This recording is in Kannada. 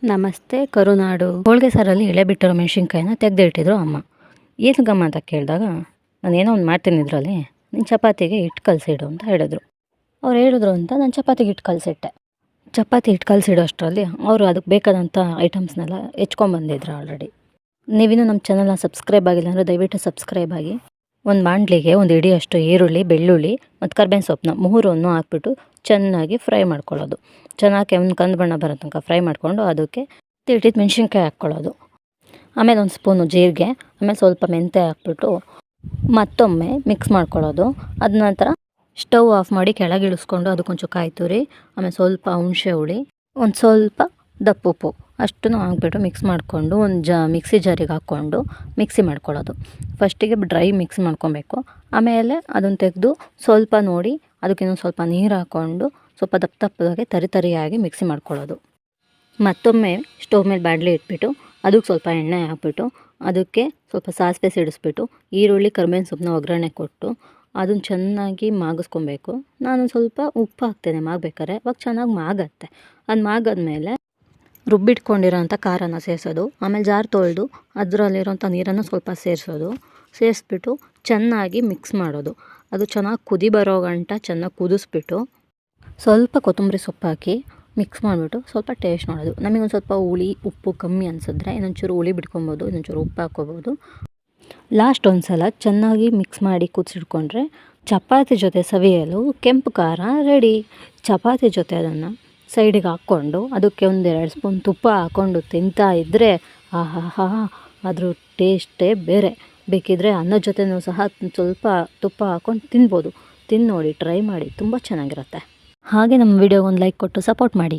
ನಮಸ್ತೆ ಕರುನಾಡು. ಹೋಳಿಗೆ ಸಾರಲ್ಲಿ ಎಳೆ ಬಿಟ್ಟಿರೋ ಮೆಣಸಿನ್ಕಾಯಿನ ತೆಗೆದಿಟ್ಟಿದ್ರು ಅಮ್ಮ. ಏನಕ್ಕಮ್ಮ ಅಂತ ಕೇಳಿದಾಗ, ನಾನು ಏನೋ ಒಂದು ಮಾಡ್ತೀನಿ ಇದರಲ್ಲಿ, ನೀನು ಚಪಾತಿಗೆ ಹಿಟ್ಟು ಕಲಸಿಡು ಅಂತ ಹೇಳಿದ್ರು. ಅವ್ರು ಹೇಳಿದ್ರು ಅಂತ ನಾನು ಚಪಾತಿಗೆ ಹಿಟ್ಟು ಕಲಸಿಟ್ಟೆ. ಚಪಾತಿ ಹಿಟ್ಟು ಕಲಸಿಡೋ ಅಷ್ಟರಲ್ಲಿ ಅವರು ಅದಕ್ಕೆ ಬೇಕಾದಂಥ ಐಟಮ್ಸ್ನೆಲ್ಲ ಹೆಚ್ಕೊಂಬಂದಿದ್ರು ಆಲ್ರೆಡಿ. ನೀವಿನ್ನೂ ನಮ್ಮ ಚಾನಲ್ನ ಸಬ್ಸ್ಕ್ರೈಬ್ ಆಗಿಲ್ಲ ಅಂದರೆ ದಯವಿಟ್ಟು ಸಬ್ಸ್ಕ್ರೈಬ್ ಆಗಿ. ಒಂದು ಬಾಣಲಿಗೆ ಒಂದು ಹಿಡಿಯಷ್ಟು ಈರುಳ್ಳಿ, ಬೆಳ್ಳುಳ್ಳಿ ಮತ್ತು ಕರ್ಬೇವಿನ ಸೊಪ್ಪನ್ನ ಮೂರನ್ನು ಹಾಕ್ಬಿಟ್ಟು ಚೆನ್ನಾಗಿ ಫ್ರೈ ಮಾಡ್ಕೊಳ್ಳೋದು. ಚೆನ್ನಾಗಿ ಒಂದು ಕಂದು ಬಣ್ಣ ಬರೋ ತನಕ ಫ್ರೈ ಮಾಡಿಕೊಂಡು ಅದಕ್ಕೆ ಇಟ್ಟಿದ್ದು ಮೆಣಸಿನ್ಕಾಯಿ ಹಾಕ್ಕೊಳ್ಳೋದು. ಆಮೇಲೆ ಒಂದು ಸ್ಪೂನು ಜೀರಿಗೆ, ಆಮೇಲೆ ಸ್ವಲ್ಪ ಮೆಂತ್ಯ ಹಾಕ್ಬಿಟ್ಟು ಮತ್ತೊಮ್ಮೆ ಮಿಕ್ಸ್ ಮಾಡ್ಕೊಳ್ಳೋದು. ಅದ ನಂತರ ಸ್ಟವ್ ಆಫ್ ಮಾಡಿ ಕೆಳಗೆ ಇಳಿಸ್ಕೊಂಡು ಅದಕ್ಕೊಂಚೂರು ಕಾಯಿ ತುರಿ, ಆಮೇಲೆ ಸ್ವಲ್ಪ ಹುಣಸೆ ಹುಳಿ, ಒಂದು ಸ್ವಲ್ಪ ದಪ್ಪುಪ್ಪು ಅಷ್ಟನ್ನು ಹಾಕ್ಬಿಟ್ಟು ಮಿಕ್ಸ್ ಮಾಡಿಕೊಂಡು ಒಂದು ಮಿಕ್ಸಿ ಜಾರಿಗೆ ಹಾಕ್ಕೊಂಡು ಮಿಕ್ಸಿ ಮಾಡ್ಕೊಳ್ಳೋದು. ಫಸ್ಟಿಗೆ ಡ್ರೈ ಮಿಕ್ಸ್ ಮಾಡ್ಕೊಬೇಕು. ಆಮೇಲೆ ಅದನ್ನು ತೆಗೆದು ಸ್ವಲ್ಪ ನೋಡಿ ಅದಕ್ಕೆ ಇನ್ನೊಂದು ಸ್ವಲ್ಪ ನೀರು ಹಾಕ್ಕೊಂಡು ಸ್ವಲ್ಪ ದಪ್ಪದಾಗೆ ತರಿಯಾಗಿ ಮಿಕ್ಸಿ ಮಾಡ್ಕೊಳ್ಳೋದು. ಮತ್ತೊಮ್ಮೆ ಸ್ಟವ್ ಮೇಲೆ ಬಾಣಲಿ ಇಟ್ಬಿಟ್ಟು ಅದಕ್ಕೆ ಸ್ವಲ್ಪ ಎಣ್ಣೆ ಹಾಕ್ಬಿಟ್ಟು ಅದಕ್ಕೆ ಸ್ವಲ್ಪ ಸಾಸಿವೆ ಸಿಡಿಸ್ಬಿಟ್ಟು ಈರುಳ್ಳಿ, ಕರಿಬೇವಿನ ಸೊಪ್ಪನ್ನ ಒಗ್ಗರಣೆ ಕೊಟ್ಟು ಅದನ್ನು ಚೆನ್ನಾಗಿ ಮಾಗಿಸ್ಕೊಬೇಕು. ನಾನು ಸ್ವಲ್ಪ ಉಪ್ಪು ಹಾಕ್ತೇನೆ ಮಾಗಬೇಕಾದ್ರೆ, ಅವಾಗ ಚೆನ್ನಾಗಿ ಮಾಗತ್ತೆ. ಅದು ಮಾಗಾದ್ಮೇಲೆ ರುಬ್ಬಿಟ್ಕೊಂಡಿರೋಂಥ ಖಾರನ ಸೇರಿಸೋದು. ಆಮೇಲೆ ಜಾರ್ ತೊಳೆದು ಅದರಲ್ಲಿರೋಂಥ ನೀರನ್ನು ಸ್ವಲ್ಪ ಸೇರಿಸ್ಬಿಟ್ಟು ಚೆನ್ನಾಗಿ ಮಿಕ್ಸ್ ಮಾಡೋದು. ಅದು ಚೆನ್ನಾಗಿ ಕುದಿ ಬರೋ ಗಂಟ ಚೆನ್ನಾಗಿ ಕುದಿಸ್ಬಿಟ್ಟು ಸ್ವಲ್ಪ ಕೊತ್ತಂಬರಿ ಸೊಪ್ಪು ಹಾಕಿ ಮಿಕ್ಸ್ ಮಾಡಿಬಿಟ್ಟು ಸ್ವಲ್ಪ ಟೇಸ್ಟ್ ಮಾಡೋದು. ನಮಗೊಂದು ಸ್ವಲ್ಪ ಹುಳಿ ಉಪ್ಪು ಕಮ್ಮಿ ಅನಿಸಿದ್ರೆ ಇನ್ನೊಂಚೂರು ಹುಳಿ ಬಿಟ್ಕೊಬೋದು, ಇನ್ನೊಂಚೂರು ಉಪ್ಪು ಹಾಕ್ಕೋಬೋದು. ಲಾಸ್ಟ್ ಒಂದು ಸಲ ಚೆನ್ನಾಗಿ ಮಿಕ್ಸ್ ಮಾಡಿ ಕುದಿಸಿಟ್ಕೊಂಡ್ರೆ ಚಪಾತಿ ಜೊತೆ ಸವಿಯಲು ಕೆಂಪು ಖಾರ ರೆಡಿ. ಚಪಾತಿ ಜೊತೆ ಅದನ್ನು ಸೈಡಿಗೆ ಹಾಕ್ಕೊಂಡು ಅದಕ್ಕೆ 1-2 ಸ್ಪೂನ್ ತುಪ್ಪ ಹಾಕ್ಕೊಂಡು ತಿಂತಾ ಇದ್ದರೆ ಆಹಾ, ಅದ್ರ ಟೇಸ್ಟೇ ಬೇರೆ. ಬೇಕಿದ್ದರೆ ಅನ್ನದ ಜೊತೆನೂ ಸಹ ಸ್ವಲ್ಪ ತುಪ್ಪ ಹಾಕ್ಕೊಂಡು ತಿನ್ಬೋದು. ತಿಂದು ನೋಡಿ, ಟ್ರೈ ಮಾಡಿ, ತುಂಬ ಚೆನ್ನಾಗಿರುತ್ತೆ. ಹಾಗೆ ನಮ್ಮ ವಿಡಿಯೋಗೆ ಒಂದು ಲೈಕ್ ಕೊಟ್ಟು ಸಪೋರ್ಟ್ ಮಾಡಿ.